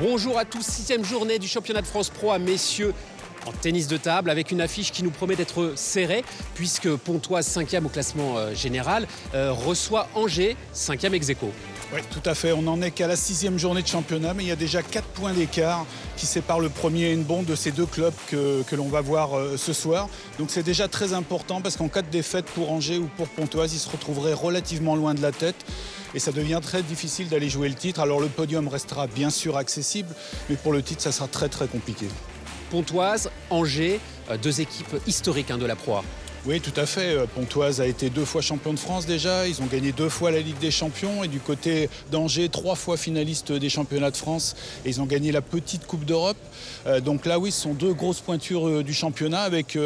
Bonjour à tous, 6e journée du championnat de France Pro à messieurs en tennis de table avec une affiche qui nous promet d'être serrée puisque Pontoise 5e au classement général reçoit Angers 5e ex aequo. Oui, tout à fait. On n'en est qu'à la 6e journée de championnat, mais il y a déjà 4 points d'écart qui séparent le premier Hennebont de ces deux clubs que l'on va voir ce soir. Donc c'est déjà très important parce qu'en cas de défaite pour Angers ou pour Pontoise, ils se retrouveraient relativement loin de la tête. Et ça devient très difficile d'aller jouer le titre. Alors le podium restera bien sûr accessible, mais pour le titre, ça sera très très compliqué. Pontoise, Angers, deux équipes historiques de la Pro A. Oui, tout à fait. Pontoise a été 2 fois champion de France déjà. Ils ont gagné 2 fois la Ligue des Champions. Et du côté d'Angers, 3 fois finalistes des championnats de France. Et ils ont gagné la petite Coupe d'Europe. Donc là, oui, ce sont 2 grosses pointures du championnat avec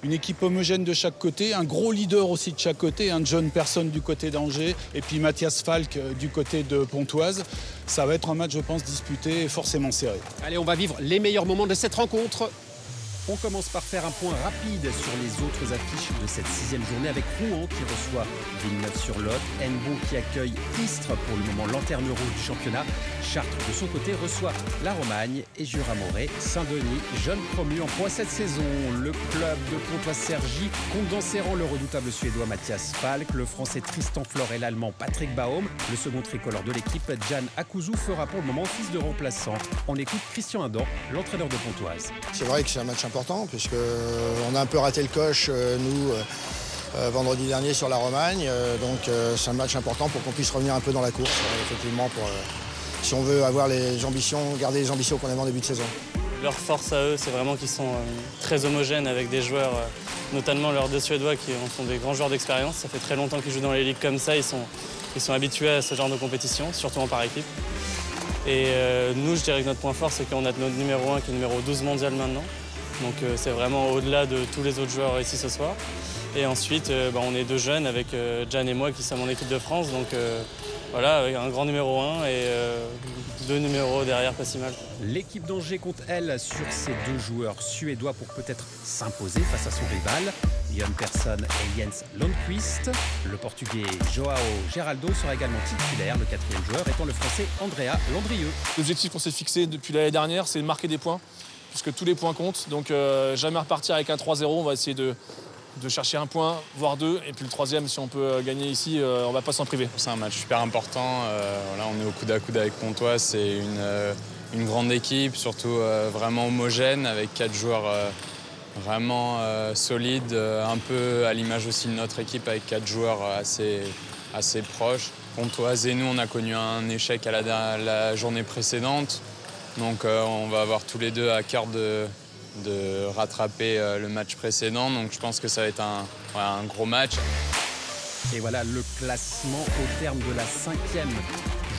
une équipe homogène de chaque côté, un gros leader aussi de chaque côté, un John Persson du côté d'Angers et puis Mathias Falk du côté de Pontoise. Ça va être un match, je pense, disputé et forcément serré. Allez, on va vivre les meilleurs moments de cette rencontre. On commence par faire un point rapide sur les autres affiches de cette 6e journée avec Rouen qui reçoit Villeneuve-sur-Lot, Hennebont qui accueille Istres pour le moment lanterne rouge du championnat, Chartres de son côté reçoit la Romagne et Jura-Morée, Saint-Denis, jeune promu en Pro A cette saison. Le club de Pontoise-Cergy compte dans ses rangs le redoutable suédois Mathias Falk, le français Tristan Flor et l'allemand Patrick Baum. Le second tricolore de l'équipe, Jan Akuzou, fera pour le moment office de remplaçant. On écoute Christian Adam, l'entraîneur de Pontoise. C'est vrai que c'est un match important puisqu'on a un peu raté le coche, nous, vendredi dernier sur la Romagne. Donc c'est un match important pour qu'on puisse revenir un peu dans la course, effectivement, si on veut avoir les ambitions, garder les ambitions qu'on avait en début de saison. Leur force à eux, c'est vraiment qu'ils sont très homogènes avec des joueurs, notamment leurs 2 Suédois qui sont des grands joueurs d'expérience. Ça fait très longtemps qu'ils jouent dans les ligues comme ça, ils sont habitués à ce genre de compétition, surtout en par équipe. Et nous, je dirais que notre point fort, c'est qu'on a notre numéro 1 qui est numéro 12 mondial maintenant. Donc c'est vraiment au-delà de tous les autres joueurs ici ce soir. Et ensuite, on est 2 jeunes avec Jan et moi qui sommes en équipe de France. Donc voilà, avec un grand numéro 1 et 2 numéros derrière, pas si mal. L'équipe d'Angers compte, elle, sur ses 2 joueurs suédois pour peut-être s'imposer face à son rival, Jan Persson et Jens Lundqvist. Le portugais Joao Geraldo sera également titulaire, le 4e joueur étant le français Andrea Landrieux. L'objectif qu'on s'est fixé depuis l'année dernière, c'est de marquer des points, puisque tous les points comptent. Donc jamais repartir avec un 3-0, on va essayer de chercher un point, voire 2. Et puis le 3e, si on peut gagner ici, on ne va pas s'en priver. C'est un match super important. Là, on est au coude à coude avec Pontoise. C'est une grande équipe, surtout vraiment homogène, avec 4 joueurs vraiment solides, un peu à l'image aussi de notre équipe, avec 4 joueurs assez proches. Pontoise et nous, on a connu un échec à la journée précédente. Donc on va avoir tous les 2 à cœur de rattraper le match précédent. Donc je pense que ça va être un gros match. Et voilà le classement au terme de la 5e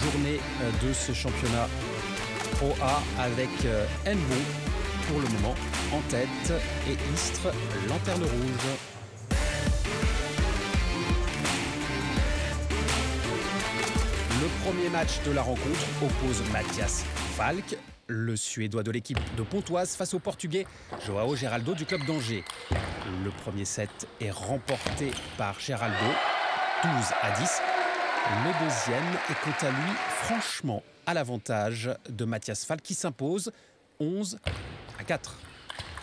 journée de ce championnat Pro A avec Hennebont pour le moment en tête et Istres lanterne rouge. Le premier match de la rencontre oppose Mathias Falk, le Suédois de l'équipe de Pontoise, face au Portugais Joao Geraldo du club d'Angers. Le premier set est remporté par Geraldo, 12-10. Le deuxième est quant à lui franchement à l'avantage de Mathias Falk qui s'impose 11-4.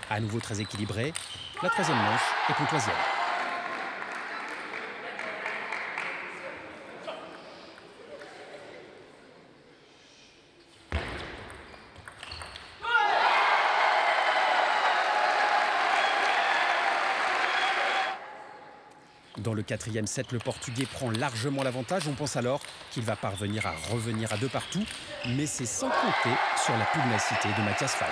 À nouveau très équilibré, la 3e manche est pontoisienne. Dans le 4e set, le Portugais prend largement l'avantage. On pense alors qu'il va parvenir à revenir à 2 partout. Mais c'est sans compter sur la pugnacité de Mathias Falk.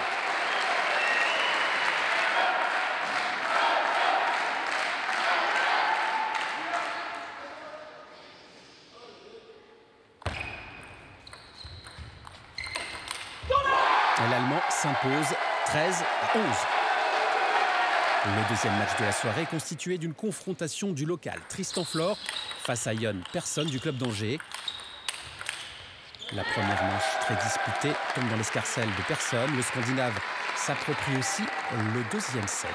L'Allemand s'impose 13-11. Le deuxième match de la soirée est constitué d'une confrontation du local Tristan Flor face à Jan Persson du club d'Angers. La première manche très disputée tombe dans l'escarcelle de Persson. Le Scandinave s'approprie aussi le deuxième set.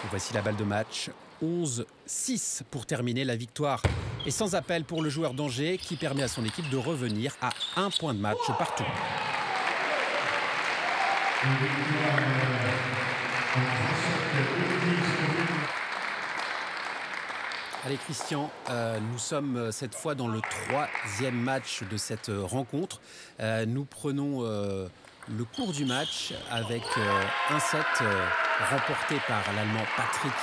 voici la balle de match. 11-6 pour terminer. La victoire est sans appel pour le joueur d'Angers qui permet à son équipe de revenir à 1 point de match partout. Allez Christian, nous sommes cette fois dans le 3e match de cette rencontre. Nous prenons le cours du match avec un set remporté par l'Allemand Patrick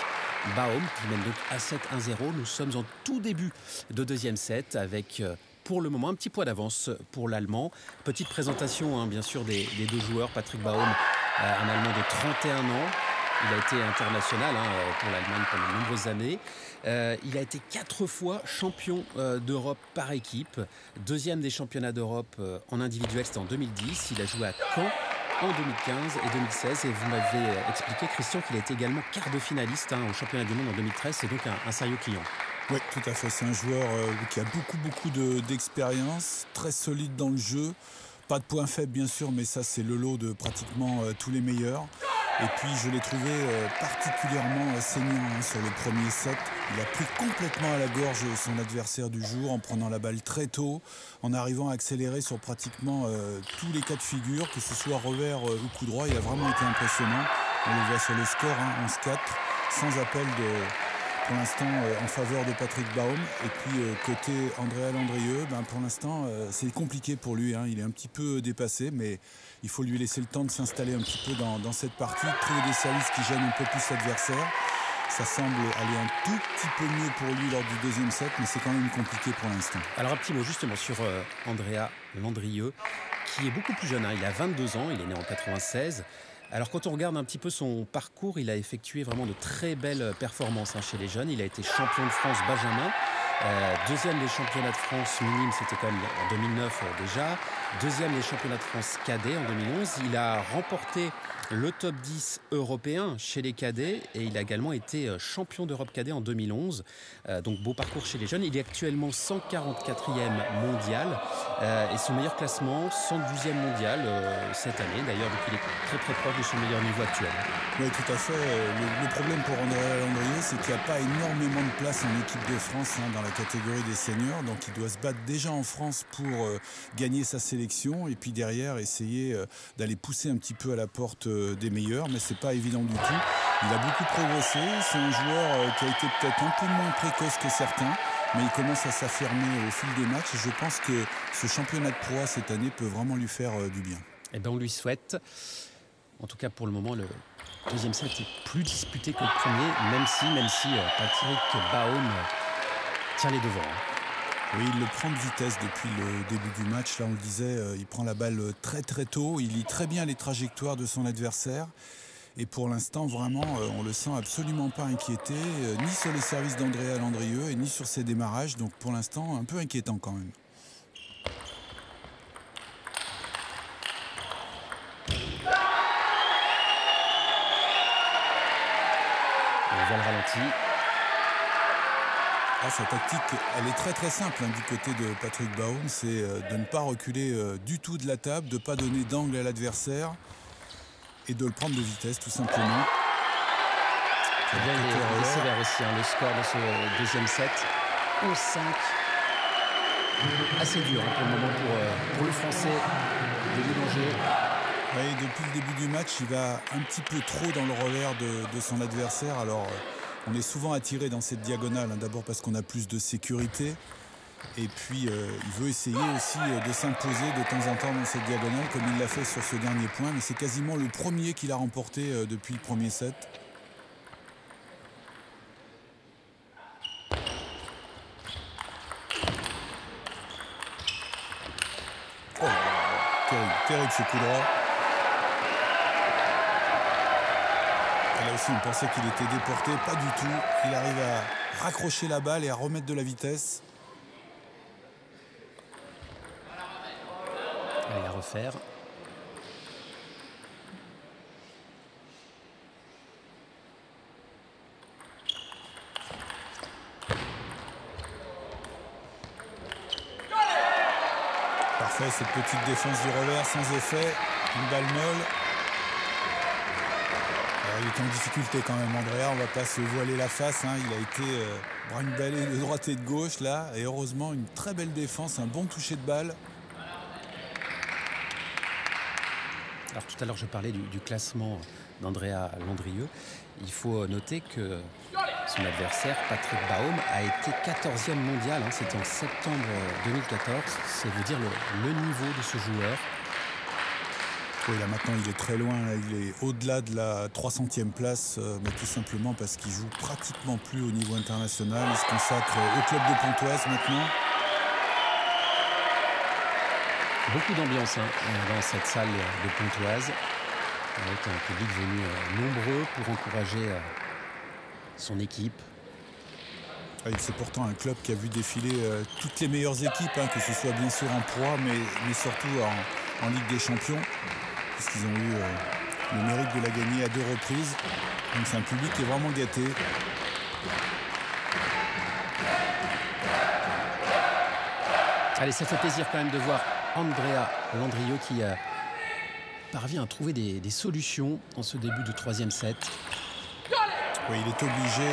Baum qui mène donc à 7-1-0. Nous sommes en tout début de deuxième set avec pour le moment un petit point d'avance pour l'Allemand. Petite présentation bien sûr des deux joueurs. Patrick Baum, un Allemand de 31 ans. Il a été international pour l'Allemagne pendant de nombreuses années. Il a été 4 fois champion d'Europe par équipe. 2e des championnats d'Europe en individuel, c'était en 2010. Il a joué à Caen en 2015 et 2016. Et vous m'avez expliqué, Christian, qu'il a été également quart de finaliste au championnat du monde en 2013. C'est donc un sérieux client. Oui, tout à fait. C'est un joueur qui a beaucoup d'expérience, très solide dans le jeu. Pas de point faible, bien sûr, mais ça, c'est le lot de pratiquement tous les meilleurs. Et puis je l'ai trouvé particulièrement saignant sur le premier set. Il a pris complètement à la gorge son adversaire du jour en prenant la balle très tôt, en arrivant à accélérer sur pratiquement tous les cas de figure, que ce soit revers ou coup droit. Il a vraiment été impressionnant. On le voit sur le score, 11-4, sans appel pour l'instant en faveur de Patrick Baum. Et puis côté Andrea Landrieux, pour l'instant c'est compliqué pour lui. Il est un petit peu dépassé, mais il faut lui laisser le temps de s'installer un petit peu dans cette partie, trouver des services qui gênent un peu plus l'adversaire. Ça semble aller un tout petit peu mieux pour lui lors du deuxième set, mais c'est quand même compliqué pour l'instant. Alors un petit mot justement sur Andrea Landrieux, qui est beaucoup plus jeune. Il a 22 ans, il est né en 96. Alors quand on regarde un petit peu son parcours, il a effectué vraiment de très belles performances chez les jeunes. Il a été champion de France Benjamin, 2e des championnats de France minimes, c'était quand même en 2009 déjà, 2e des championnats de France cadets en 2011. Il a remporté le top 10 européen chez les cadets et il a également été champion d'Europe cadet en 2011. Donc beau parcours chez les jeunes. Il est actuellement 144e mondial et son meilleur classement, 112e mondial cette année. D'ailleurs, donc il est très proche de son meilleur niveau actuel. Oui, tout à fait. Le problème pour Andrea Landrieux, c'est qu'il n'y a pas énormément de place en équipe de France dans la catégorie des seniors. Donc il doit se battre déjà en France pour gagner sa sélection et puis derrière essayer d'aller pousser un petit peu à la porte des meilleurs, mais c'est pas évident du tout. Il a beaucoup progressé, c'est un joueur qui a été peut-être un peu moins précoce que certains, mais il commence à s'affirmer au fil des matchs et je pense que ce championnat de proie cette année peut vraiment lui faire du bien. Eh bien on lui souhaite. En tout cas pour le moment le deuxième set est plus disputé que le premier, même si Patrick Baum tient les devants. Oui, il le prend de vitesse depuis le début du match. Là, on le disait, il prend la balle très tôt. Il lit très bien les trajectoires de son adversaire. Et pour l'instant, vraiment, on le sent absolument pas inquiété, ni sur les services d'Andrea Landrieux et ni sur ses démarrages. Donc pour l'instant, un peu inquiétant quand même. On voit le ralenti. Sa tactique, elle est très simple du côté de Patrick Baum, c'est de ne pas reculer du tout de la table, de ne pas donner d'angle à l'adversaire et de le prendre de vitesse tout simplement. Il est sévère aussi, le score de ce deuxième set, 11-5. Assez dur pour le moment pour le Français de d'Angers. Oui, depuis le début du match, il va un petit peu trop dans le revers de son adversaire. Alors, on est souvent attiré dans cette diagonale, d'abord parce qu'on a plus de sécurité. Et puis, il veut essayer aussi de s'imposer de temps en temps dans cette diagonale, comme il l'a fait sur ce dernier point. Mais c'est quasiment le premier qu'il a remporté depuis le premier set. Oh là là, terrible ce coup droit. Là aussi, on pensait qu'il était déporté, pas du tout. Il arrive à raccrocher la balle et à remettre de la vitesse. Allez, à refaire. Parfait, cette petite défense du revers sans effet. Une balle molle. il était en difficulté quand même, Andrea, on va pas se voiler la face, hein. Il a été brinque-ballé de droite et de gauche là, et heureusement une très belle défense, un bon toucher de balle. Alors tout à l'heure je parlais du classement d'Andrea Landrieux. Il faut noter que son adversaire, Patrick Baum, a été 14e mondial, hein. C'était en septembre 2014. C'est vous dire le niveau de ce joueur. Oui, là maintenant il est très loin, là, il est au-delà de la 300e place, mais tout simplement parce qu'il joue pratiquement plus au niveau international. Il se consacre au club de Pontoise maintenant. Beaucoup d'ambiance, hein, dans cette salle de Pontoise, avec un public venu nombreux pour encourager son équipe. C'est pourtant un club qui a vu défiler toutes les meilleures équipes, hein, que ce soit bien sûr en proie, mais surtout en Ligue des Champions, puisqu'ils ont eu le mérite de la gagner à 2 reprises. Donc c'est un public qui est vraiment gâté. Allez, ça fait plaisir quand même de voir Andrea Landrieux qui parvient à trouver des solutions dans ce début de 3e set. Oui, il est obligé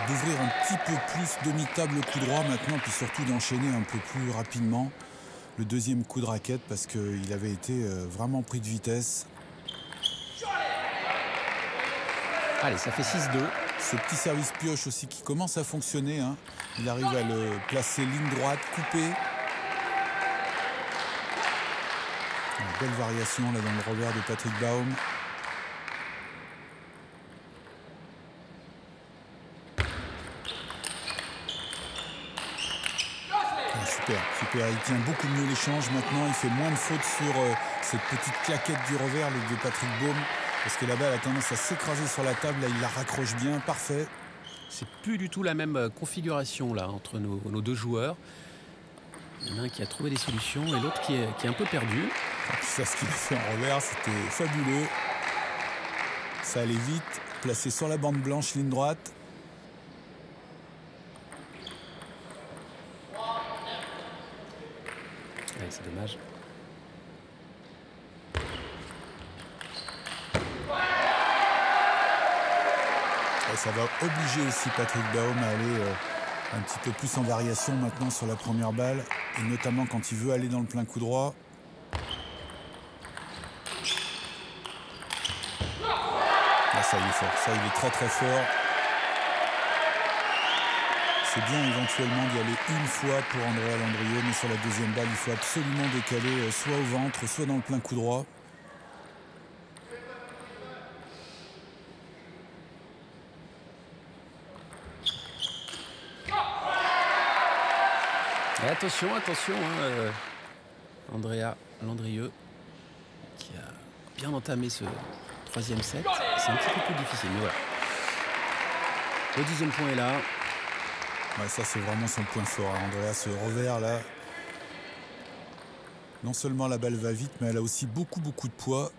d'ouvrir un petit peu plus demi-table coup droit maintenant, puis surtout d'enchaîner un peu plus rapidement le deuxième coup de raquette parce qu'il avait été vraiment pris de vitesse. Allez, ça fait 6-2. Ce petit service pioche aussi qui commence à fonctionner, hein. Il arrive à le placer ligne droite, coupé. Une belle variation là dans le revers de Patrick Baum. Super, il tient beaucoup mieux l'échange maintenant, il fait moins de fautes sur cette petite claquette du revers de Patrick Baum, parce que la balle a tendance à s'écraser sur la table, là il la raccroche bien, parfait. C'est plus du tout la même configuration là entre nos deux joueurs. Il y en a un qui a trouvé des solutions et l'autre qui est un peu perdu. Ça, ce qu'il a fait en revers, c'était fabuleux. Ça allait vite, placé sur la bande blanche, ligne droite. Ouais, c'est dommage. Et ça va obliger aussi Patrick Baum à aller un petit peu plus en variation maintenant sur la première balle, et notamment quand il veut aller dans le plein coup droit. Là, ça il est fort, ça il est très très fort. C'est bien éventuellement d'y aller une fois pour Andrea Landrieux, mais sur la deuxième balle, il faut absolument décaler soit au ventre, soit dans le plein coup droit. Et attention, hein, Andrea Landrieux qui a bien entamé ce 3e set. C'est un petit peu plus difficile, mais voilà. Le 10e point est là. Ouais, ça c'est vraiment son point fort, hein, Andrea, ce revers là. Non seulement la balle va vite, mais elle a aussi beaucoup de poids.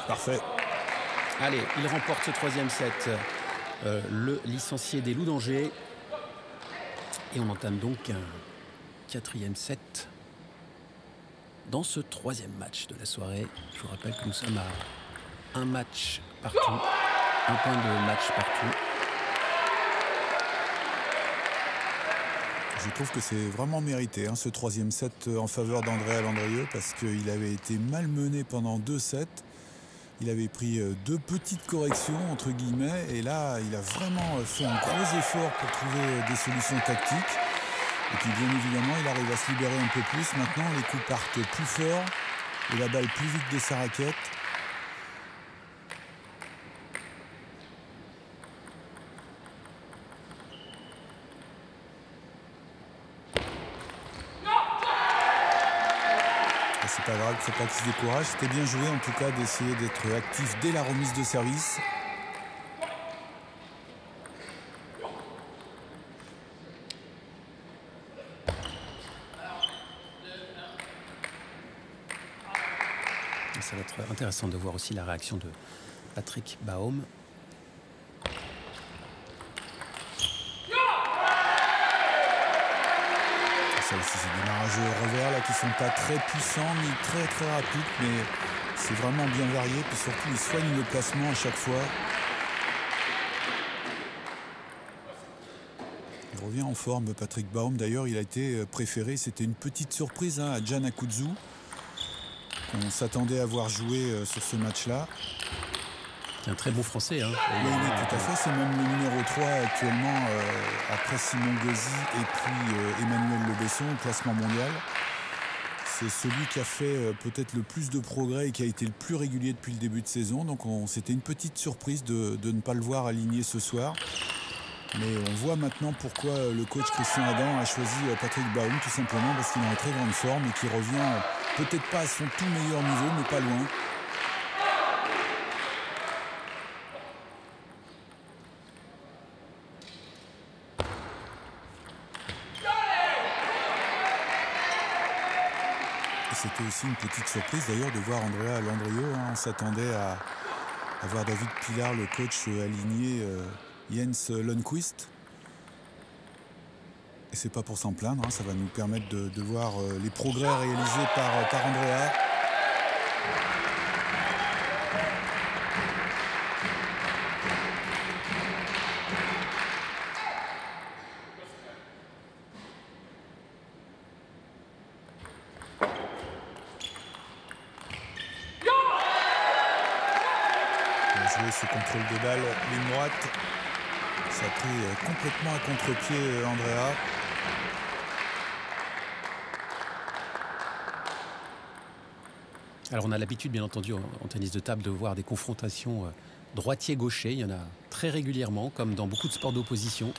Parfait. Allez, il remporte ce 3e set. Le licencié des Loups d'Angers. Et on entame donc un 4e set dans ce 3e match de la soirée. Je vous rappelle que nous sommes à un match partout. Un point de match partout. Je trouve que c'est vraiment mérité, hein, ce 3e set en faveur d'Andrea Landrieux, parce qu'il avait été malmené pendant 2 sets. Il avait pris 2 petites corrections, entre guillemets, et là, il a vraiment fait un gros effort pour trouver des solutions tactiques. Et puis, bien évidemment, il arrive à se libérer un peu plus. Maintenant, les coups partent plus fort et la balle plus vite de sa raquette. C'est pas grave, il ne faut pas qu'il se décourage. C'était bien joué en tout cas d'essayer d'être actif dès la remise de service. Et ça va être intéressant de voir aussi la réaction de Patrick Baum. Ça aussi, c'est des démarrages revers là qui sont pas très puissants ni très rapides, mais C'est vraiment bien varié, puis surtout il soigne le placement à chaque fois. Il revient en forme, Patrick Baum. D'ailleurs, il a été préféré. C'était une petite surprise à Can Akudzu. On s'attendait à voir jouer sur ce match-là. C'est un très bon Français. Hein. Oui, tout à fait. C'est même le numéro 3 actuellement, après Simon Gauzy et puis Emmanuel Le Besson, au classement mondial. C'est celui qui a fait peut-être le plus de progrès et qui a été le plus régulier depuis le début de saison. Donc c'était une petite surprise de ne pas le voir aligné ce soir. Mais on voit maintenant pourquoi le coach Christian Adam a choisi Patrick Baum, tout simplement parce qu'il est en très grande forme et qu'il revient peut-être pas à son tout meilleur niveau, mais pas loin. C'était aussi une petite surprise d'ailleurs de voir Andrea Landrieu. On s'attendait à voir David Pilar, le coach, aligner Jens Lundqvist. Et c'est pas pour s'en plaindre, ça va nous permettre de voir les progrès réalisés par Andrea. Ce contrôle de balle, ligne droite, ça a pris complètement à contre-pied Andrea. Alors on a l'habitude bien entendu en tennis de table de voir des confrontations droitier-gaucher, il y en a très régulièrement comme dans beaucoup de sports d'opposition.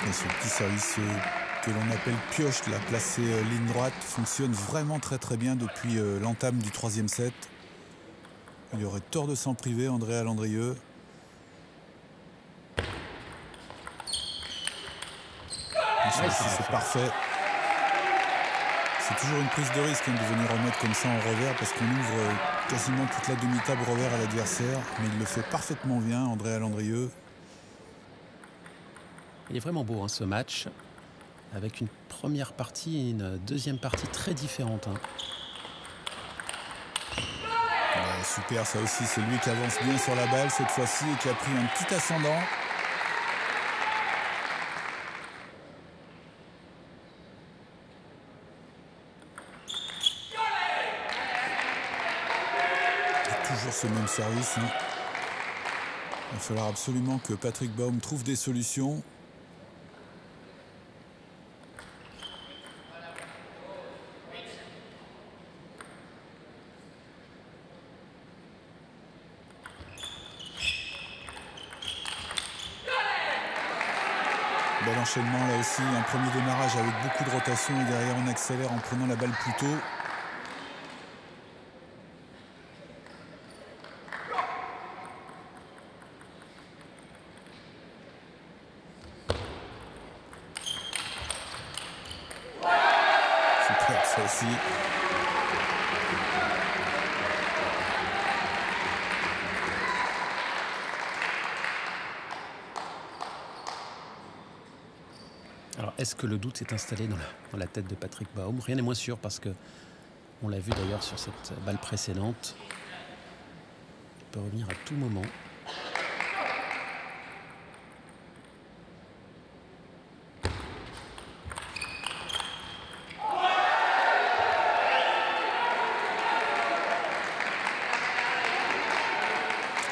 Et ce petit service que l'on appelle pioche, la placée ligne droite, fonctionne vraiment très très bien depuis l'entame du troisième set. Il aurait tort de s'en priver, Andrea Landrieu. C'est parfait. C'est toujours une prise de risque de venir remettre comme ça en revers parce qu'on ouvre quasiment toute la demi-table revers à l'adversaire. Mais il le fait parfaitement bien, Andrea Landrieu. Il est vraiment beau ce match. Avec une première partie et une deuxième partie très différentes. Ouais, super, ça aussi, c'est lui qui avance bien sur la balle cette fois-ci et qui a pris un petit ascendant. Et toujours ce même service. Il va falloir absolument que Patrick Baum trouve des solutions. Bel enchaînement là aussi, un premier démarrage avec beaucoup de rotation et derrière on accélère en prenant la balle plus tôt. Super ça aussi. Alors, est-ce que le doute s'est installé dans la tête de Patrick Baum? Rien n'est moins sûr parce que on l'a vu d'ailleurs sur cette balle précédente. Il peut revenir à tout moment.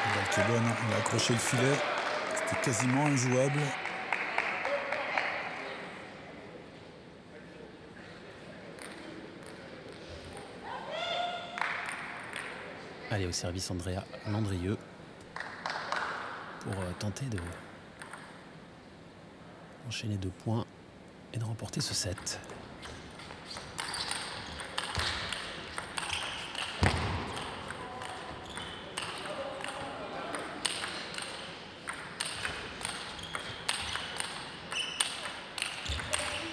La balle qui est bonne, on a accroché le filet. C'était quasiment injouable. Allez, au service Andrea Landrieu pour tenter de enchaîner 2 points et de remporter ce set.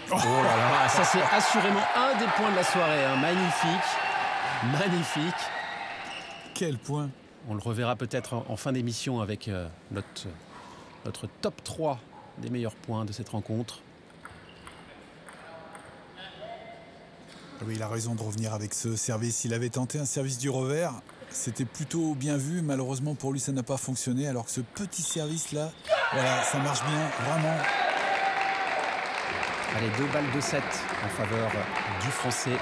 Oh là là, ça c'est assurément un des points de la soirée. Magnifique, magnifique. Quel point! On le reverra peut-être en fin d'émission avec notre top 3 des meilleurs points de cette rencontre. Oui, il a raison de revenir avec ce service. Il avait tenté un service du revers. C'était plutôt bien vu. Malheureusement pour lui, ça n'a pas fonctionné. Alors que ce petit service-là, voilà, ça marche bien, vraiment. Allez, 2 balles de 7 en faveur du Français.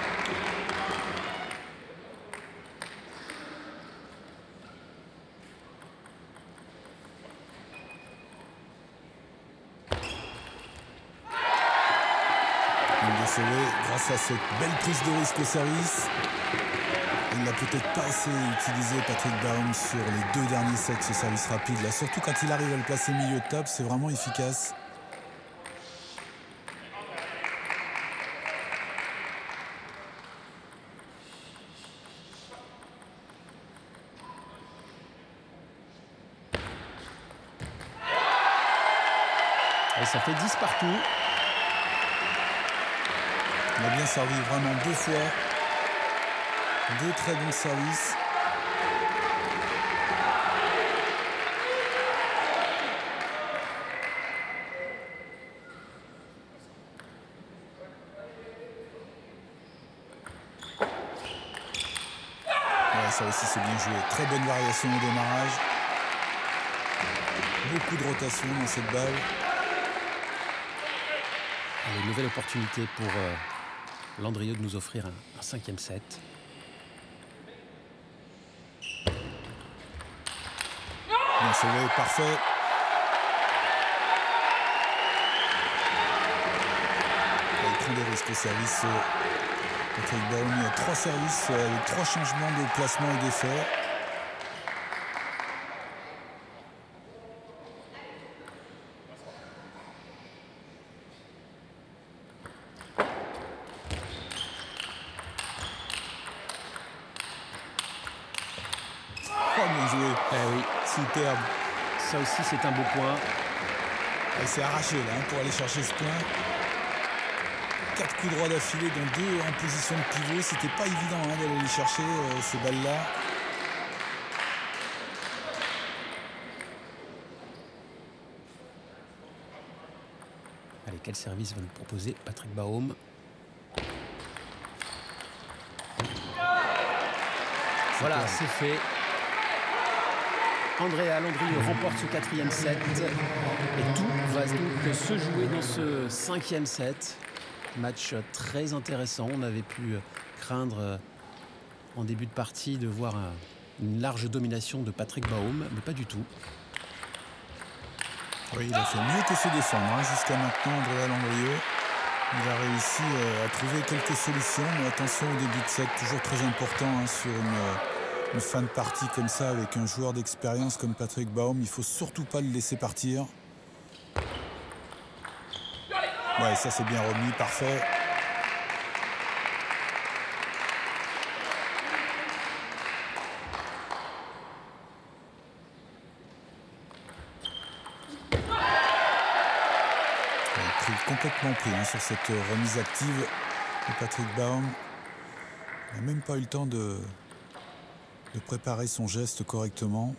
Sauvé grâce à cette belle prise de risque au service. Il n'a peut-être pas assez utilisé Patrick Baum sur les 2 derniers sets, ce service rapide là. Surtout quand il arrive à le placer milieu de table, c'est vraiment efficace. Et ça fait 10 partout. Il a bien servi vraiment 2 fois. 2 très bons services. Ouais, ça aussi c'est bien joué. Très bonne variation au démarrage. Beaucoup de rotation dans cette balle. Allez, nouvelle opportunité pour Landrieu de nous offrir un 5e set. Bien sauvé, parfait. Il prend des risques au service. Patrick Baum, il y a 3 services avec 3 changements de placement et d'effet. Bien joué. Eh oui, Superbe. ça aussi c'est un beau point. Il s'est arraché là pour aller chercher ce point. 4 coups droits d'affilée, dont 2 en position de pivot. C'était pas évident d'aller les chercher ces balles-là. Allez, quel service va nous proposer Patrick Baum? Voilà, c'est fait. Andrea Landrieu remporte ce 4e set. Et tout va donc se jouer dans ce 5e set. Match très intéressant. On avait pu craindre en début de partie de voir une large domination de Patrick Baum, mais pas du tout. Oui, il a fait mieux que se défendre jusqu'à maintenant, Andrea Landrieu. Il a réussi à trouver quelques solutions, mais attention au début de set, toujours très important sur une fin de partie comme ça avec un joueur d'expérience comme Patrick Baum. Il ne faut surtout pas le laisser partir. Ouais, ça c'est bien remis, parfait. Complètement pris sur cette remise active de Patrick Baum. Il n'a même pas eu le temps de préparer son geste correctement.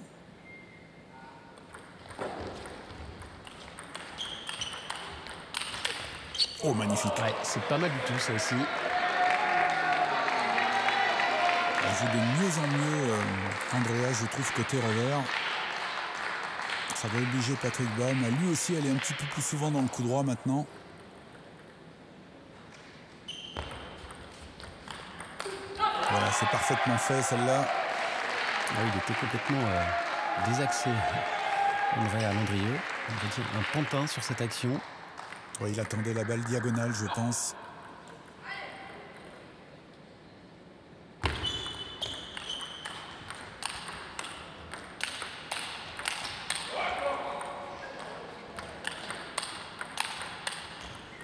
Oh, magnifique. Ouais, c'est pas mal du tout, ça aussi. Il joue de mieux en mieux Andrea, je trouve, côté revers. Ça va obliger Patrick Baum à lui aussi aller un petit peu plus souvent dans le coup droit maintenant. Voilà, c'est parfaitement fait celle-là. Ah oui, il était complètement désaxé. Andrea Landrieu. On va dire un pantin sur cette action. Oui, il attendait la balle diagonale, je pense.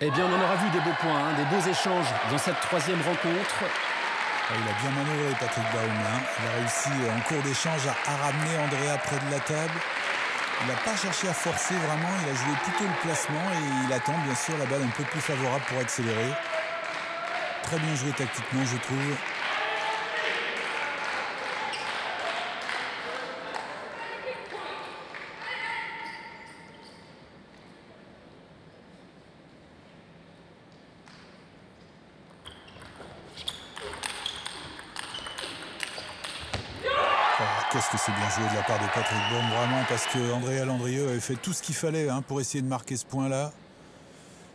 Eh bien, on en aura vu des beaux points, des beaux échanges dans cette 3e rencontre. Il a bien manœuvré, Patrick Baum. Il a réussi en cours d'échange à ramener Andrea près de la table. Il n'a pas cherché à forcer vraiment, il a joué plutôt le placement et il attend bien sûr la balle un peu plus favorable pour accélérer. Très bien joué tactiquement, je trouve. qu'est-ce que c'est bien joué de la part de Patrick Baum, vraiment, parce que Andrea Landrieu avait fait tout ce qu'il fallait pour essayer de marquer ce point-là.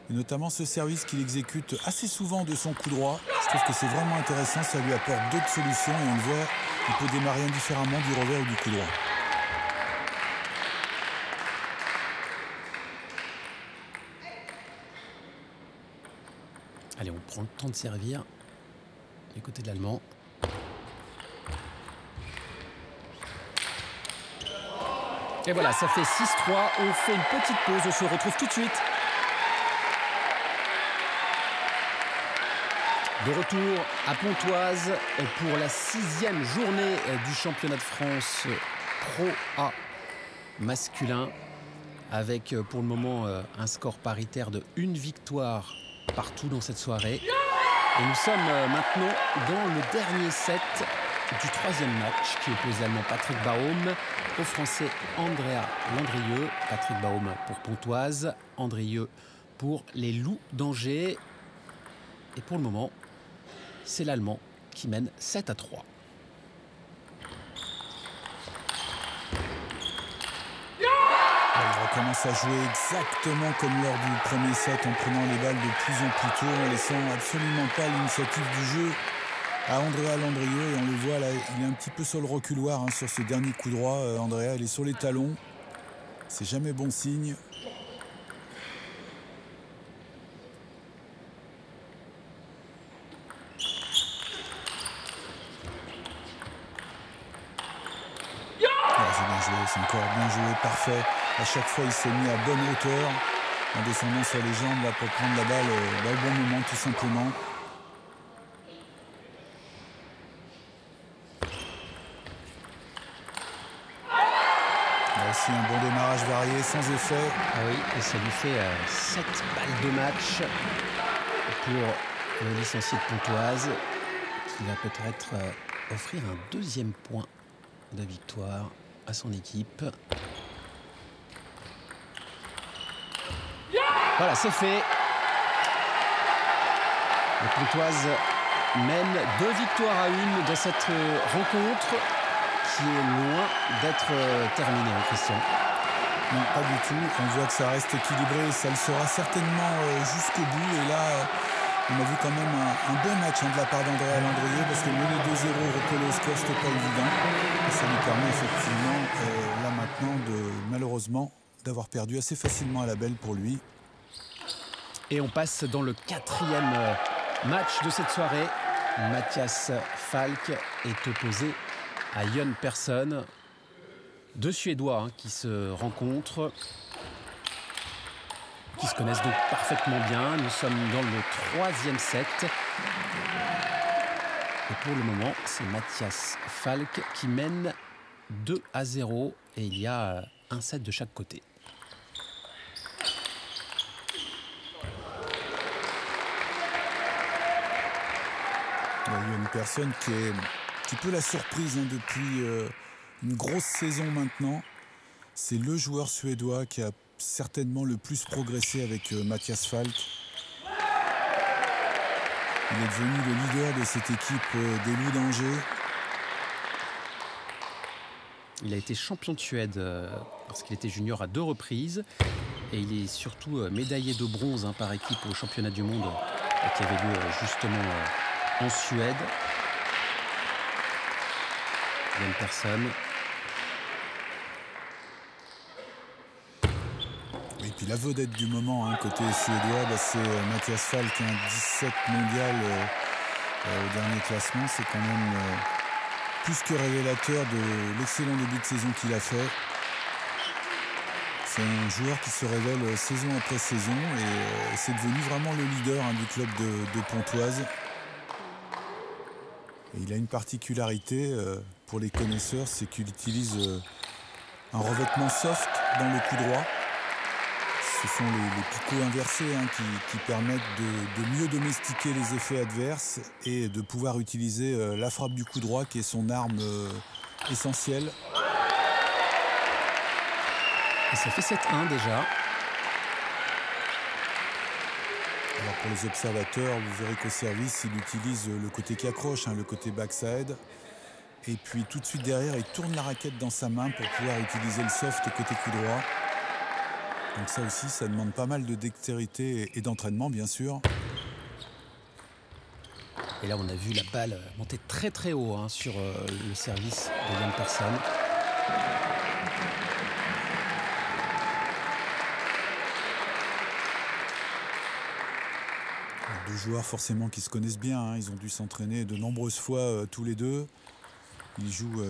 Et notamment ce service qu'il exécute assez souvent de son coup droit. Je trouve que c'est vraiment intéressant, ça lui apporte d'autres solutions et on le voit, il peut démarrer indifféremment du revers ou du coup droit. Allez, on prend le temps de servir du côté de l'Allemand. Et voilà, ça fait 6-3. On fait une petite pause, on se retrouve tout de suite. De retour à Pontoise pour la 6e journée du championnat de France Pro A masculin, avec pour le moment un score paritaire de 1 victoire partout dans cette soirée. Et nous sommes maintenant dans le dernier set du 3e match qui oppose l'Allemand Patrick Baum au Français Andrea Landrieu. Patrick Baum pour Pontoise, Andrieu pour les Loups d'Angers. Et pour le moment, c'est l'Allemand qui mène 7-3. Il recommence à jouer exactement comme lors du premier set, en prenant les balles de plus en plus tôt, en laissant absolument pas l'initiative du jeu à Andrea Landrieu. Et on le voit là, il est un petit peu sur le reculoir sur ce dernier coup droit. Andrea, il est sur les talons. C'est jamais bon signe. C'est encore bien joué, parfait. À chaque fois, il s'est mis à bonne hauteur, en descendant sur les jambes là, pour prendre la balle au bon moment, tout simplement. Là aussi, un bon démarrage varié, sans effet. Ah oui, et ça lui fait 7 balles de match pour le licencié de Pontoise, qui va peut-être offrir un 2e point de victoire à son équipe. Voilà, c'est fait. Le Pontoise mène 2 victoires à 1 dans cette rencontre qui est loin d'être terminée, Christian. Non, pas du tout. On voit que ça reste équilibré. Ça le sera certainement jusqu'au bout. Et là, on a vu quand même un bon match de la part d'Andrea Landrieu, parce que mener 2-0 recoller au score, c'était pas évident. Et ça lui permet effectivement, là maintenant, malheureusement, d'avoir perdu assez facilement à la belle pour lui. Et on passe dans le 4e match de cette soirée. Mathias Falk est opposé à Jon Persson. 2 Suédois qui se rencontrent, qui se connaissent donc parfaitement bien. Nous sommes dans le 3e set. Et pour le moment, c'est Mathias Falk qui mène 2-0. Et il y a un set de chaque côté. Il y a une personne qui est un petit peu la surprise depuis une grosse saison maintenant. C'est le joueur suédois qui a certainement le plus progressé avec Mathias Falk. Il est devenu le leader de cette équipe des Loups d'Angers. Il a été champion de Suède parce qu'il était junior à 2 reprises. Et il est surtout médaillé de bronze par équipe au championnat du monde qui avait lieu justement en Suède. Il y a une personne. Et puis la vedette du moment, côté suédois, c'est Mathias Falk, 17 mondial au dernier classement. C'est quand même plus que révélateur de l'excellent début de saison qu'il a fait. C'est un joueur qui se révèle saison après saison et c'est devenu vraiment le leader du club de Pontoise. Et il a une particularité pour les connaisseurs, c'est qu'il utilise un revêtement soft dans le coup droit. Ce sont les picots inversés qui permettent de mieux domestiquer les effets adverses et de pouvoir utiliser la frappe du coup droit qui est son arme essentielle. Et ça fait 7-1 déjà. Alors pour les observateurs, vous verrez qu'au service, il utilise le côté qui accroche, le côté backside. Et puis tout de suite derrière, il tourne la raquette dans sa main pour pouvoir utiliser le soft côté coup droit. Donc ça aussi, ça demande pas mal de dextérité et d'entraînement, bien sûr. Et là, on a vu la balle monter très très haut sur le service de Yann Persson. Deux joueurs forcément qui se connaissent bien. Ils ont dû s'entraîner de nombreuses fois tous les deux. Ils jouent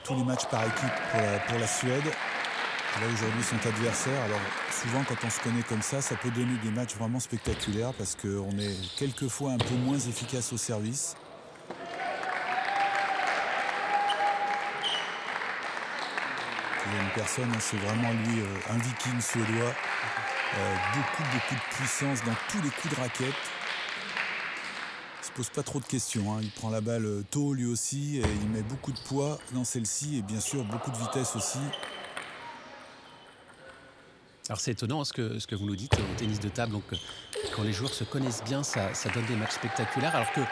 tous les matchs par équipe pour la Suède. Là aujourd'hui son adversaire. Alors souvent quand on se connaît comme ça peut donner des matchs vraiment spectaculaires parce qu'on est quelquefois un peu moins efficace au service. Il y a une personne, c'est vraiment lui un viking suédois. Beaucoup de puissance dans tous les coups de raquette. Il se pose pas trop de questions. Il prend la balle tôt lui aussi et il met beaucoup de poids dans celle-ci et bien sûr beaucoup de vitesse aussi. Alors c'est étonnant ce que vous nous dites au tennis de table. Donc, quand les joueurs se connaissent bien, ça donne des matchs spectaculaires. Alors que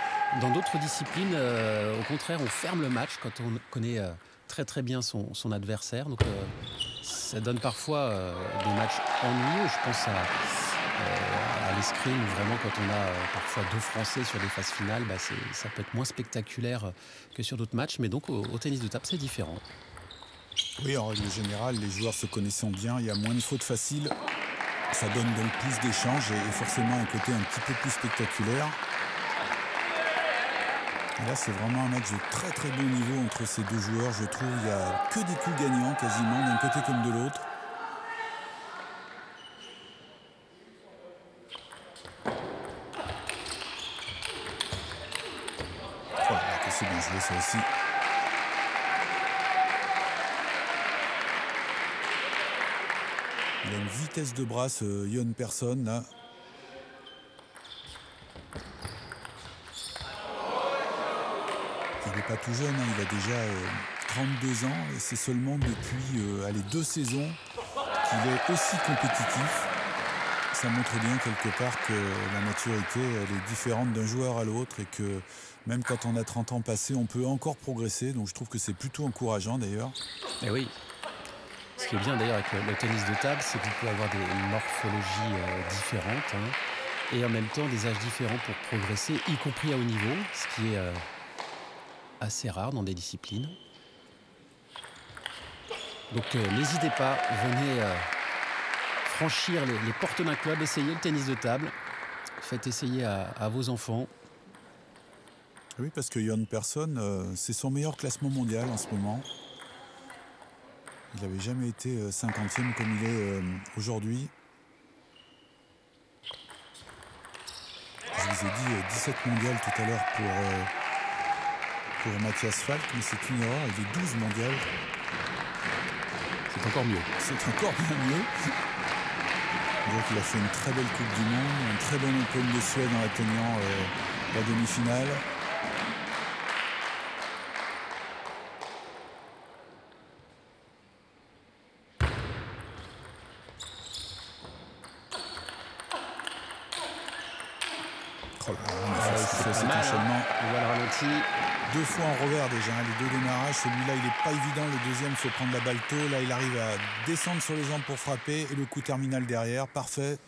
dans d'autres disciplines, au contraire, on ferme le match quand on connaît très très bien son adversaire. Donc ça donne parfois des matchs ennuyeux. Je pense à l'escrime où vraiment quand on a parfois deux Français sur des phases finales, ça peut être moins spectaculaire que sur d'autres matchs. Mais donc au tennis de table, c'est différent. Oui, en règle générale, les joueurs se connaissant bien, il y a moins de fautes faciles. Ça donne donc plus d'échanges et forcément un côté un petit peu plus spectaculaire. Et là, c'est vraiment un match de très très bon niveau entre ces deux joueurs. Je trouve qu'il n'y a que des coups gagnants quasiment, d'un côté comme de l'autre. Voilà, que c'est bien joué ça aussi. Il a une vitesse de bras, ce Yann Persson, là. Il n'est pas tout jeune, il a déjà 32 ans et c'est seulement depuis 2 saisons qu'il est aussi compétitif. Ça montre bien quelque part que la maturité elle est différente d'un joueur à l'autre et que même quand on a 30 ans passés, on peut encore progresser. Donc je trouve que c'est plutôt encourageant d'ailleurs. Et oui. Ce qui est bien d'ailleurs avec le tennis de table, c'est qu'il peut avoir des morphologies différentes et en même temps des âges différents pour progresser, y compris à haut niveau, ce qui est assez rare dans des disciplines. Donc n'hésitez pas, venez franchir les portes d'un club, essayez le tennis de table, faites essayer à vos enfants. Oui, parce que Yann Persson, c'est son meilleur classement mondial en ce moment. Il n'avait jamais été 50e comme il est aujourd'hui. Je vous ai dit 17 mondiales tout à l'heure pour Matthias Falk, mais c'est une erreur, il est 12 mondiales. C'est encore mieux. C'est encore bien mieux. Donc il a fait une très belle Coupe du Monde, un très bon Open de Suède en atteignant la demi-finale. Cet enchaînement. On voit le ralenti. 2 fois en revers déjà, les 2 démarrages. Celui-là, il n'est pas évident. Le deuxième, il faut prendre la balle tôt. Là, il arrive à descendre sur les jambes pour frapper. Et le coup terminal derrière, parfait.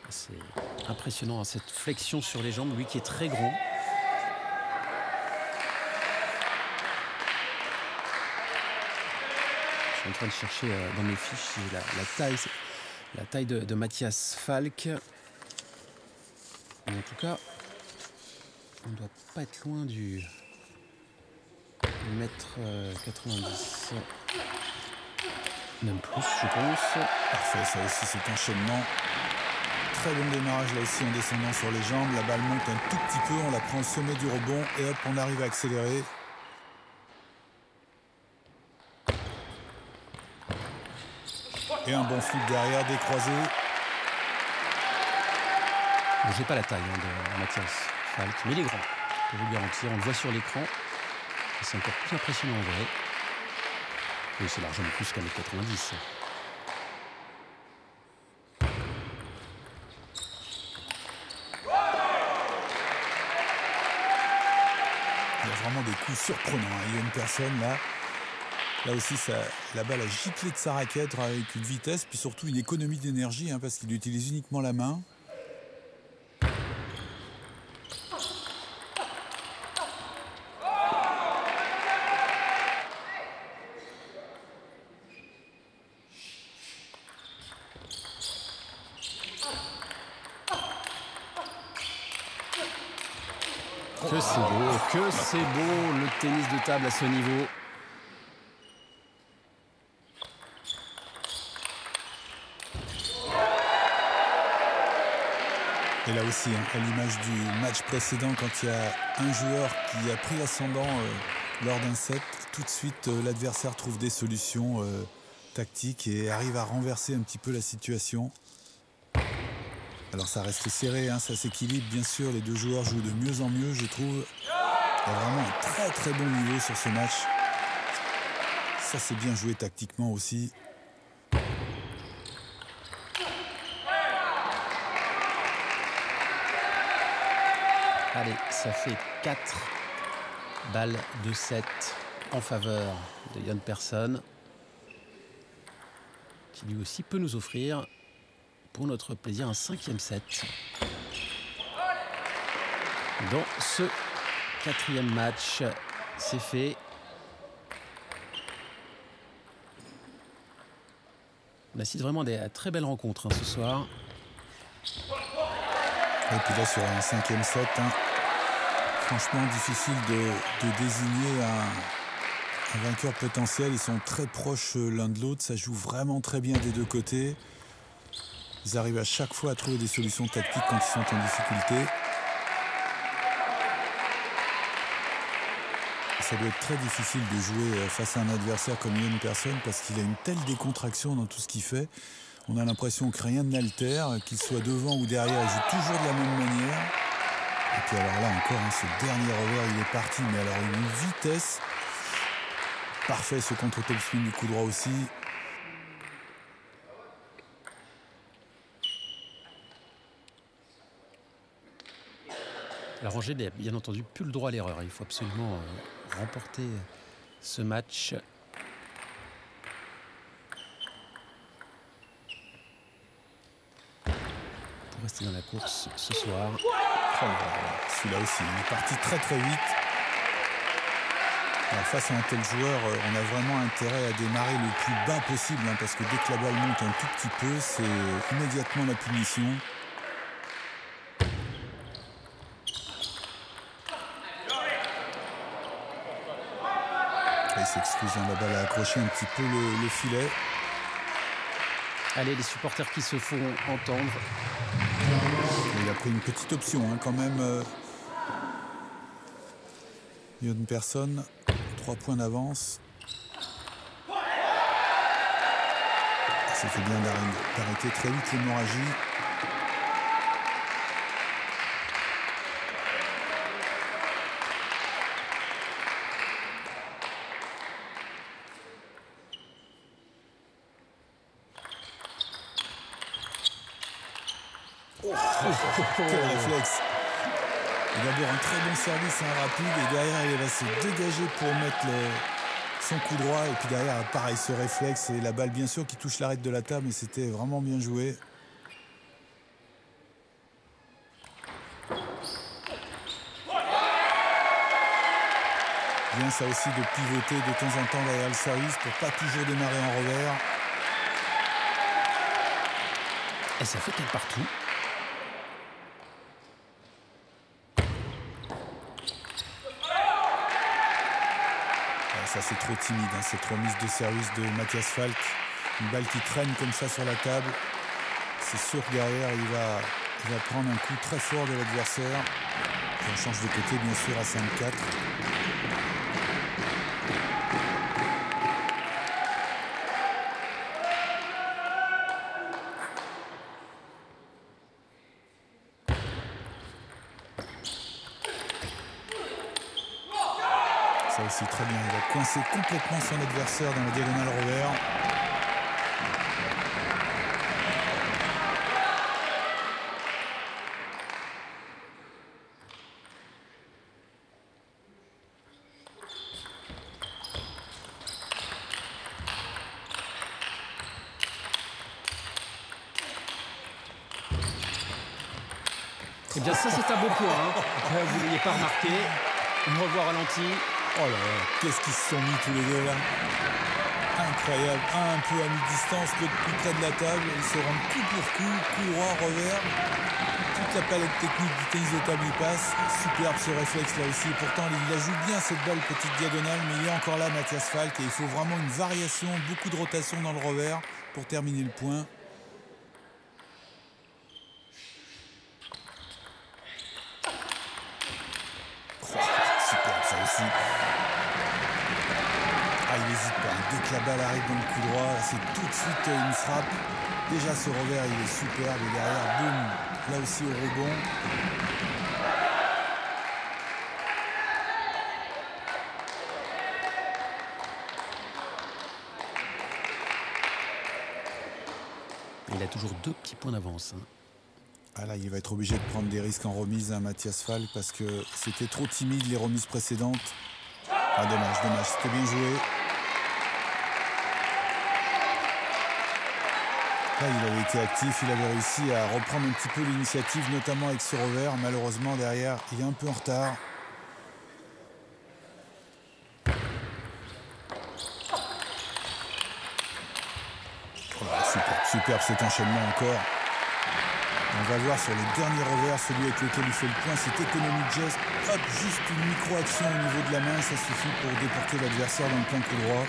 C'est impressionnant, cette flexion sur les jambes. Lui qui est très grand. Je suis en train de chercher dans mes fiches la taille de Matthias Falk. Mais en tout cas, on ne doit pas être loin du 1m90. Même plus, je pense. Parfait, ça aussi, cet enchaînement. Très bon démarrage là aussi en descendant sur les jambes. La balle monte un tout petit peu, on la prend au sommet du rebond et hop, on arrive à accélérer. Et un bon flip derrière, décroisé. Bon, j'ai pas la taille de Matthias Falk, mais il est grand. Je peux vous le garantir, on le voit sur l'écran. C'est encore plus impressionnant en vrai. Oui, c'est largement plus qu'un 1m90. Il y a vraiment des coups surprenants. Il y a une personne là aussi, la balle a giclé de sa raquette avec une vitesse, puis surtout une économie d'énergie, parce qu'il utilise uniquement la main. Que c'est beau le tennis de table à ce niveau. Et là aussi, à l'image du match précédent, quand il y a un joueur qui a pris l'ascendant lors d'un set, tout de suite l'adversaire trouve des solutions tactiques et arrive à renverser un petit peu la situation. Alors ça reste serré, ça s'équilibre bien sûr, les deux joueurs jouent de mieux en mieux, je trouve. Il y a vraiment un très très bon niveau sur ce match. Ça c'est bien joué tactiquement aussi. Allez, ça fait 4 balles de 7 en faveur de John Persson, qui lui aussi peut nous offrir pour notre plaisir un 5e set dans ce 4e match. C'est fait. On assiste vraiment à des très belles rencontres ce soir. Et puis là sur un 5e set, franchement difficile de désigner un vainqueur potentiel. Ils sont très proches l'un de l'autre, ça joue vraiment très bien des deux côtés. Ils arrivent à chaque fois à trouver des solutions tactiques quand ils sont en difficulté. Ça doit être très difficile de jouer face à un adversaire comme John Persson parce qu'il a une telle décontraction dans tout ce qu'il fait. On a l'impression que rien ne l'altère, qu'il soit devant ou derrière, il joue toujours de la même manière. Et puis alors là encore, ce dernier revers, il est parti, mais alors une vitesse. Parfait ce contre-top spin du coup droit aussi. Alors Angers n'a bien entendu plus le droit à l'erreur. Il faut absolument remporter ce match. Pour rester dans la course ce soir. Celui-là aussi, il est parti très très vite. Alors face à un tel joueur, on a vraiment intérêt à démarrer le plus bas possible, parce que dès que la balle monte un tout petit peu, c'est immédiatement la punition. Il s'excuse, la balle a accroché un petit peu le filet. Allez, les supporters qui se font entendre. Il a pris une petite option quand même. John Persson, 3 points d'avance. C'était bien d'arrêter très vite l'hémorragie. Quel réflexe! D'abord un très bon service, rapide, et derrière il va se dégager pour mettre son coup droit, et puis derrière pareil ce réflexe et la balle bien sûr qui touche l'arête de la table, mais c'était vraiment bien joué. Bien ça aussi de pivoter de temps en temps derrière le service pour pas toujours démarrer en revers. Et ça fait 4 partout. Ça c'est trop timide, cette remise de service de Matthias Falk. Une balle qui traîne comme ça sur la table. C'est sûr que derrière il va prendre un coup très fort de l'adversaire. Et on change de côté bien sûr à 5-4. Ça aussi très bien, il va coincer complètement son adversaire dans la diagonale revers. Eh bien ça c'est un beau point, hein. Vous ne l'ayez pas remarqué. On revoit ralenti. Oh là là, qu'est-ce qu'ils se sont mis tous les deux là. Incroyable, un peu à mi-distance, l'autre plus près de la table, ils se rendent coup pour coup droit, revers. Toute la palette technique du tennis de table y passe. Superbe ce réflexe là aussi. Pourtant il la joue bien cette balle petite diagonale, mais il est encore là Matthias Falk et il faut vraiment une variation, beaucoup de rotation dans le revers pour terminer le point. Superbe ça aussi. Ah, il n'hésite pas. Dès que la balle arrive dans le coup droit, c'est tout de suite une frappe. Déjà, ce revers, il est superbe. Et derrière, boum, là aussi au rebond. Il a toujours 2 petits points d'avance. Hein. Ah là, il va être obligé de prendre des risques en remise, hein, Matthias Falk, parce que c'était trop timide les remises précédentes. Ah, dommage, c'était bien joué. Là, il avait été actif, il avait réussi à reprendre un petit peu l'initiative, notamment avec ce revers. Malheureusement, derrière, il est un peu en retard. Oh, superbe cet enchaînement encore. On va voir sur les derniers revers, celui avec lequel il fait le point, cet économique geste. Hop, juste une micro-action au niveau de la main, ça suffit pour déporter l'adversaire dans le plein coup droit.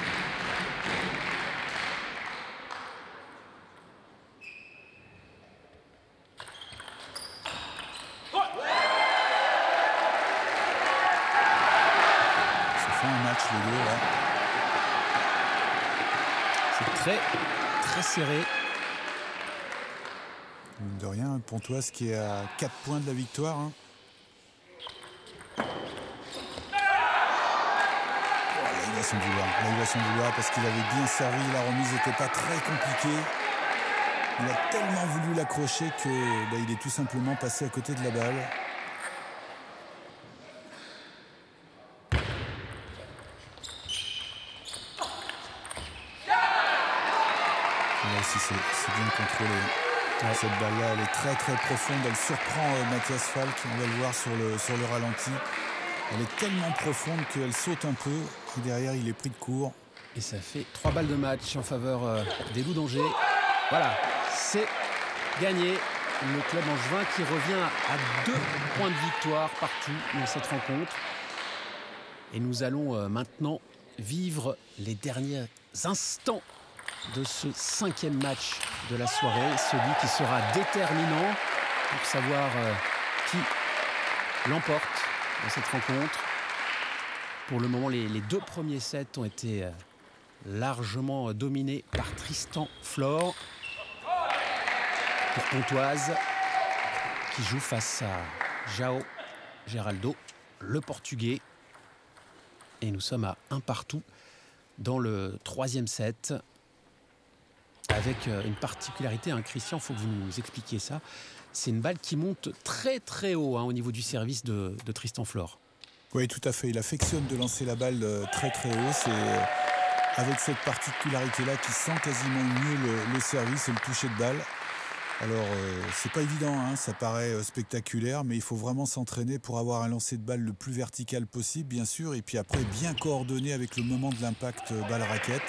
Ça fait un match les deux là. C'est très serré. Mine de rien, Pontoise qui est à 4 points de la victoire. Hein. Oh, là, il va s'en vouloir. Là, il va s'en vouloir parce qu'il avait bien servi. La remise n'était pas très compliquée. Il a tellement voulu l'accrocher que il est tout simplement passé à côté de la balle. Là aussi, c'est bien contrôlé. Ouais. Cette balle-là, elle est très très profonde. Elle surprend Matthias Falk. On va le voir sur le ralenti. Elle est tellement profonde qu'elle saute un peu. Et derrière, il est pris de court. Et ça fait 3 balles de match en faveur des Loups d'Angers. Voilà, c'est gagné. Le club angevin qui revient à 2 points de victoire partout dans cette rencontre. Et nous allons maintenant vivre les derniers instants de ce 5e match de la soirée, celui qui sera déterminant pour savoir qui l'emporte dans cette rencontre. Pour le moment, les 2 premiers sets ont été largement dominés par Tristan Flor pour Pontoise, qui joue face à João Geraldo, le Portugais. Et nous sommes à 1 partout dans le 3e set. Avec une particularité, hein, Christian, il faut que vous nous expliquiez ça. C'est une balle qui monte très très haut au niveau du service de Tristan Flor. Oui, tout à fait. Il affectionne de lancer la balle très très haut. C'est avec cette particularité-là qu'il sent quasiment mieux le service et le toucher de balle. Alors, c'est pas évident, hein, ça paraît spectaculaire, mais il faut vraiment s'entraîner pour avoir un lancer de balle le plus vertical possible, bien sûr, et puis après bien coordonné avec le moment de l'impact balle-raquette.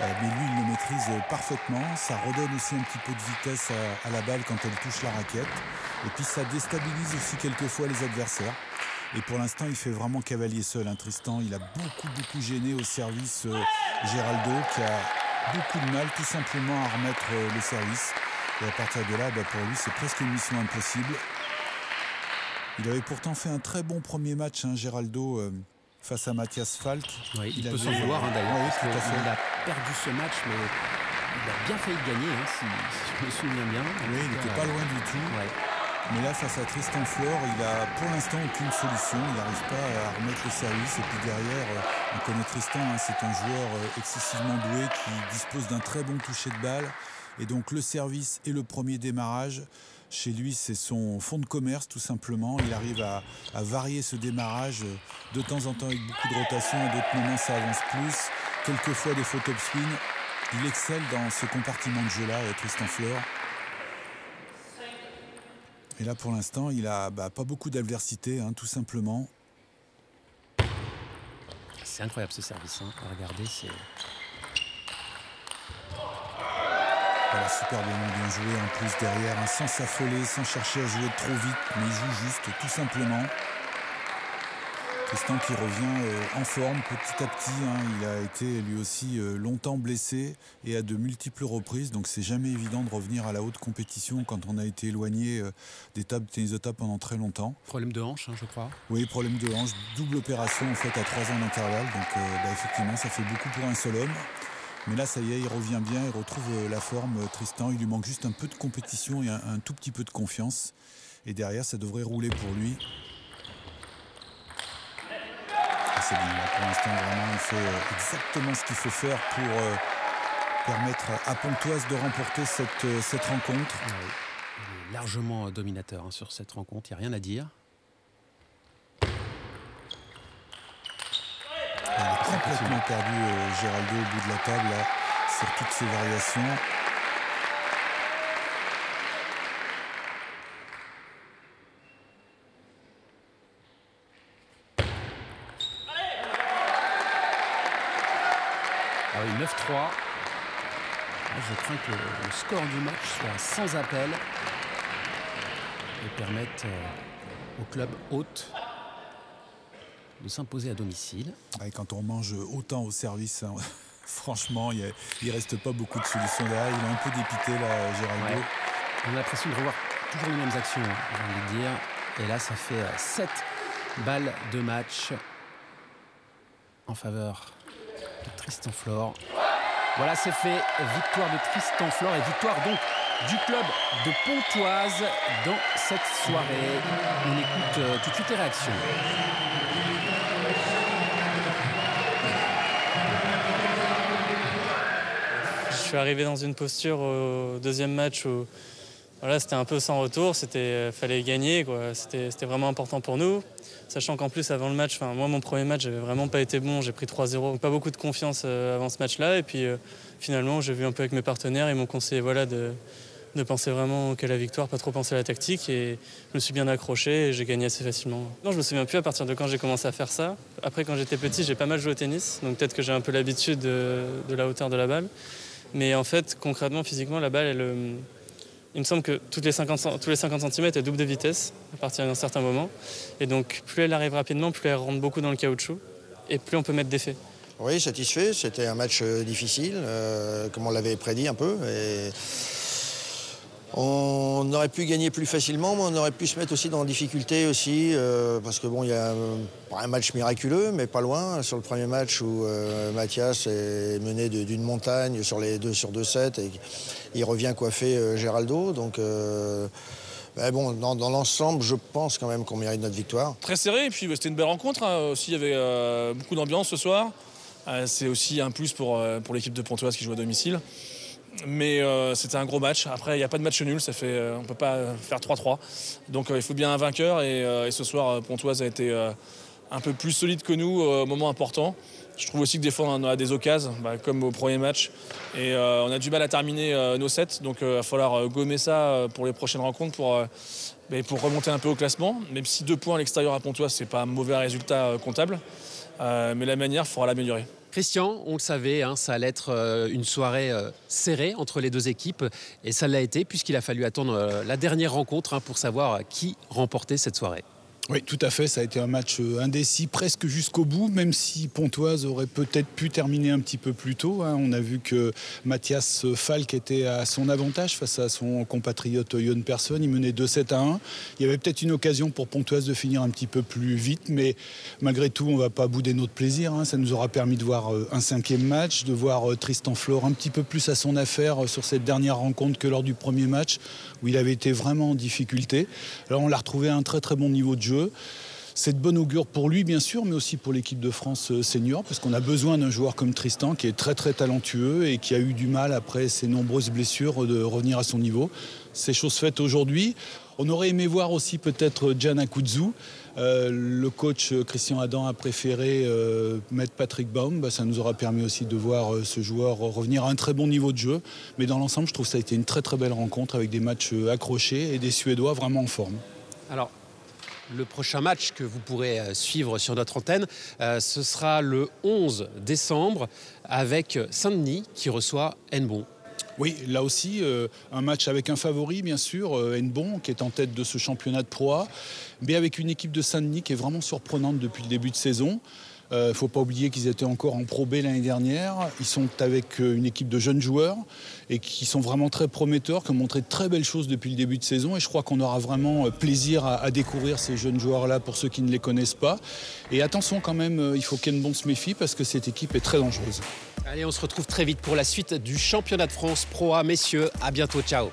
Mais lui, il le maîtrise parfaitement. Ça redonne aussi un petit peu de vitesse à la balle quand elle touche la raquette. Et puis ça déstabilise aussi quelquefois les adversaires. Et pour l'instant, il fait vraiment cavalier seul, hein, Tristan. Il a beaucoup gêné au service Geraldo, qui a beaucoup de mal tout simplement à remettre le service. Et à partir de là, pour lui, c'est presque une mission impossible. Il avait pourtant fait un très bon premier match, hein, Geraldo, face à Matthias Falk. Oui, il peut s'en vouloir, hein, d'ailleurs. Oui, il a perdu ce match, mais il a bien failli gagner, hein, si je me souviens bien. Oui, il n'était pas loin du tout. Ouais. Mais là, face à Tristan Flor, il a pour l'instant aucune solution. Il n'arrive pas à remettre le service. Et puis derrière, on connaît Tristan, hein, c'est un joueur excessivement doué qui dispose d'un très bon toucher de balle. Et donc le service et le premier démarrage, chez lui, c'est son fonds de commerce tout simplement. Il arrive à varier ce démarrage de temps en temps avec beaucoup de rotation. À d'autres moments, ça avance plus. Quelquefois des faux top spin. Il excelle dans ce compartiment de jeu-là, Tristan Flor. Et là, pour l'instant, il n'a pas beaucoup d'adversité, tout simplement. C'est incroyable ce service. Regardez, c'est... Voilà, super bien joué en plus derrière, sans s'affoler, sans chercher à jouer trop vite, mais il joue juste, tout simplement. Tristan qui revient en forme petit à petit. Il a été lui aussi longtemps blessé et à de multiples reprises. Donc c'est jamais évident de revenir à la haute compétition quand on a été éloigné des tables de tennis de table pendant très longtemps. Problème de hanche, je crois. Oui, problème de hanche. Double opération en fait à 3 ans d'intervalle. Donc effectivement, ça fait beaucoup pour un seul homme. Mais là, ça y est, il revient bien, il retrouve la forme, Tristan. Il lui manque juste un peu de compétition et un tout petit peu de confiance. Et derrière, ça devrait rouler pour lui. C'est bien, là, pour l'instant, vraiment, il fait exactement ce qu'il faut faire pour permettre à Pontoise de remporter cette rencontre. Oui, il est largement dominateur sur cette rencontre, il n'y a rien à dire. Il a complètement perdu Geraldo au bout de la table, là, sur toutes ses variations. Ah oui, 9-3. Je crains que le score du match soit sans appel et permette au club hôte de s'imposer à domicile. Et quand on mange autant au service, franchement, il ne reste pas beaucoup de solutions derrière. Il est un peu dépité, là, Geraldo. Ouais. On a l'impression de revoir toujours les mêmes actions, j'ai envie de dire. Et là, ça fait 7 balles de match en faveur de Tristan Flor. Voilà, c'est fait. Victoire de Tristan Flor et victoire donc du club de Pontoise dans cette soirée. On écoute tout de suite les réactions. Je suis arrivé dans une posture au deuxième match où voilà, c'était un peu sans retour, fallait gagner, quoi. C'était vraiment important pour nous. Sachant qu'en plus, avant le match, moi, mon premier match, j'avais vraiment pas été bon. J'ai pris 3-0, pas beaucoup de confiance avant ce match-là. Et puis, finalement, j'ai vu un peu avec mes partenaires, ils m'ont conseillé de penser vraiment qu'à la victoire, pas trop penser à la tactique. Et je me suis bien accroché et j'ai gagné assez facilement. Non, je me souviens plus à partir de quand j'ai commencé à faire ça. Après, quand j'étais petit, j'ai pas mal joué au tennis. Donc peut-être que j'ai un peu l'habitude de la hauteur de la balle. Mais en fait, concrètement, physiquement, la balle, il me semble que tous les 50 cm, elle double de vitesse à partir d'un certain moment. Et donc, plus elle arrive rapidement, plus elle rentre beaucoup dans le caoutchouc et plus on peut mettre d'effet. Oui, satisfait. C'était un match difficile, comme on l'avait prédit un peu. Et on aurait pu gagner plus facilement, mais on aurait pu se mettre aussi dans la difficulté aussi, parce que bon, il y a un match miraculeux, mais pas loin. Sur le premier match où Mathias est mené d'une montagne sur les 2/7 et il revient coiffer Geraldo. Donc, bon, dans l'ensemble, je pense quand même qu'on mérite notre victoire. Très serré, et puis c'était une belle rencontre. Aussi, il y avait beaucoup d'ambiance ce soir. C'est aussi un plus pour l'équipe de Pontoise qui joue à domicile. Mais c'était un gros match. Après, il n'y a pas de match nul, on ne peut pas faire 3-3. Donc il faut bien un vainqueur. Et ce soir, Pontoise a été un peu plus solide que nous au moment important. Je trouve aussi que des fois, on a des occasions, comme au premier match. Et on a du mal à terminer nos sets. Donc il va falloir gommer ça pour les prochaines rencontres pour remonter un peu au classement. Même si 2 points à l'extérieur à Pontoise, ce n'est pas un mauvais résultat comptable. Mais la manière, il faudra l'améliorer. Christian, on le savait, ça allait être une soirée serrée entre les deux équipes. Et ça l'a été puisqu'il a fallu attendre la dernière rencontre pour savoir qui remportait cette soirée. Oui, tout à fait. Ça a été un match indécis presque jusqu'au bout, même si Pontoise aurait peut-être pu terminer un petit peu plus tôt. On a vu que Mathias Falk était à son avantage face à son compatriote Jon Persson. Il menait 2-7-1. Il y avait peut-être une occasion pour Pontoise de finir un petit peu plus vite, mais malgré tout, on ne va pas bouder notre plaisir. Ça nous aura permis de voir un 5e match, de voir Tristan Flor un petit peu plus à son affaire sur cette dernière rencontre que lors du premier match, où il avait été vraiment en difficulté. Alors on l'a retrouvé à un très très bon niveau de jeu. C'est de bon augure pour lui, bien sûr, mais aussi pour l'équipe de France senior, parce qu'on a besoin d'un joueur comme Tristan, qui est très très talentueux et qui a eu du mal, après ses nombreuses blessures, de revenir à son niveau. C'est chose faite aujourd'hui. On aurait aimé voir aussi peut-être Can Akuzzu. Le coach Christian Adam a préféré mettre Patrick Baum. Ça nous aura permis aussi de voir ce joueur revenir à un très bon niveau de jeu. Mais dans l'ensemble, je trouve que ça a été une très très belle rencontre avec des matchs accrochés et des Suédois vraiment en forme. Alors, le prochain match que vous pourrez suivre sur notre antenne, ce sera le 11 décembre avec Saint-Denis qui reçoit Hennebont. Oui, là aussi, un match avec un favori, bien sûr, Hennebont, qui est en tête de ce championnat de Pro A, mais avec une équipe de Saint-Denis qui est vraiment surprenante depuis le début de saison. Il ne faut pas oublier qu'ils étaient encore en Pro B l'année dernière. Ils sont avec une équipe de jeunes joueurs et qui sont vraiment très prometteurs, qui ont montré de très belles choses depuis le début de saison. Et je crois qu'on aura vraiment plaisir à découvrir ces jeunes joueurs-là pour ceux qui ne les connaissent pas. Et attention quand même, il faut qu'Hennebont se méfie parce que cette équipe est très dangereuse. Allez, on se retrouve très vite pour la suite du championnat de France Pro A. Messieurs, à bientôt, ciao.